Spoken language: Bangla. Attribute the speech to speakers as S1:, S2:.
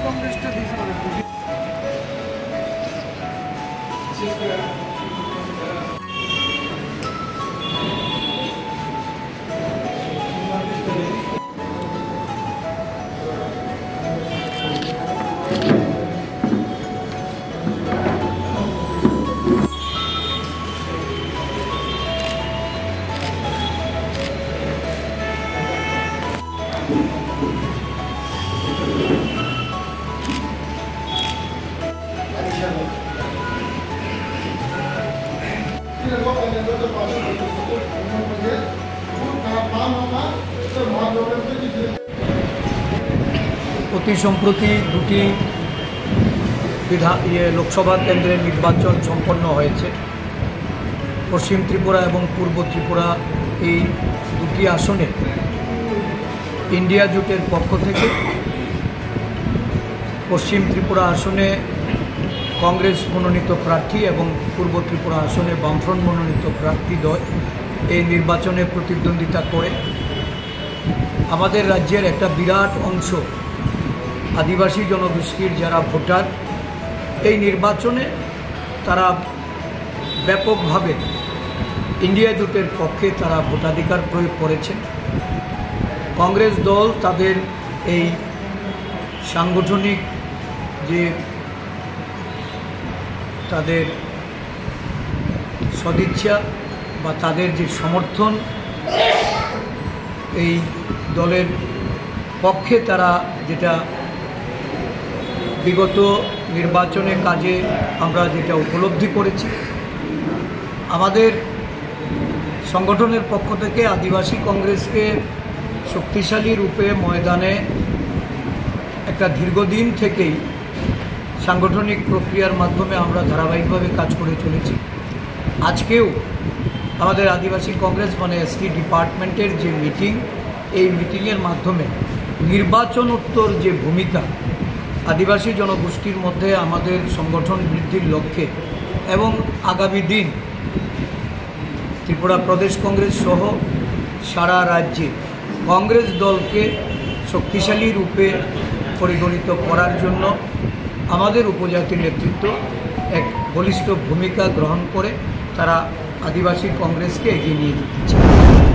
S1: কংগ্রেসটা দিয়েছে
S2: অতি সম্প্রতি দুটি লোকসভা কেন্দ্রের নির্বাচন সম্পন্ন হয়েছে। পশ্চিম ত্রিপুরা এবং পূর্ব ত্রিপুরা এই দুটি আসনে ইন্ডিয়া জোটের পক্ষ থেকে পশ্চিম ত্রিপুরা আসনে কংগ্রেস মনোনীত প্রার্থী এবং পূর্ব ত্রিপুরা আসনে বামফ্রন্ট মনোনীত প্রার্থী দ্বয় এই নির্বাচনে প্রতিদ্বন্দ্বিতা করে আমাদের রাজ্যের একটা বিরাট অংশ আদিবাসী জনগোষ্ঠীর যারা ভোটার এই নির্বাচনে তারা ব্যাপকভাবে ইন্ডিয়া জোটের পক্ষে তারা ভোটাধিকার প্রয়োগ করেছেন। কংগ্রেস দল তাদের এই সাংগঠনিক যে তাদের সদিচ্ছা বা তাদের যে সমর্থন এই দলের পক্ষে তারা যেটা বিগত নির্বাচনের কাজে আমরা যেটা উপলব্ধি করেছি, আমাদের সংগঠনের পক্ষ থেকে আদিবাসী কংগ্রেসকে শক্তিশালী রূপে ময়দানে একটা দীর্ঘদিন থেকেই সাংগঠনিক প্রক্রিয়ার মাধ্যমে আমরা ধারাবাহিকভাবে কাজ করে চলেছি। আজকেও আমাদের আদিবাসী কংগ্রেস মানে এসটি ডিপার্টমেন্টের যে মিটিং, এই মিটিংয়ের মাধ্যমে নির্বাচনোত্তর যে ভূমিকা আদিবাসী জনগোষ্ঠীর মধ্যে আমাদের সংগঠন বৃদ্ধির লক্ষ্যে এবং আগামী দিন ত্রিপুরা প্রদেশ কংগ্রেস সহ সারা রাজ্যে কংগ্রেস দলকে শক্তিশালী রূপে পরিগণিত করার জন্য আমাদের উপজাতির নেতৃত্ব এক বলিষ্ঠ ভূমিকা গ্রহণ করে তারা আদিবাসী কংগ্রেসকে এগিয়ে নিয়ে যেতে চায়।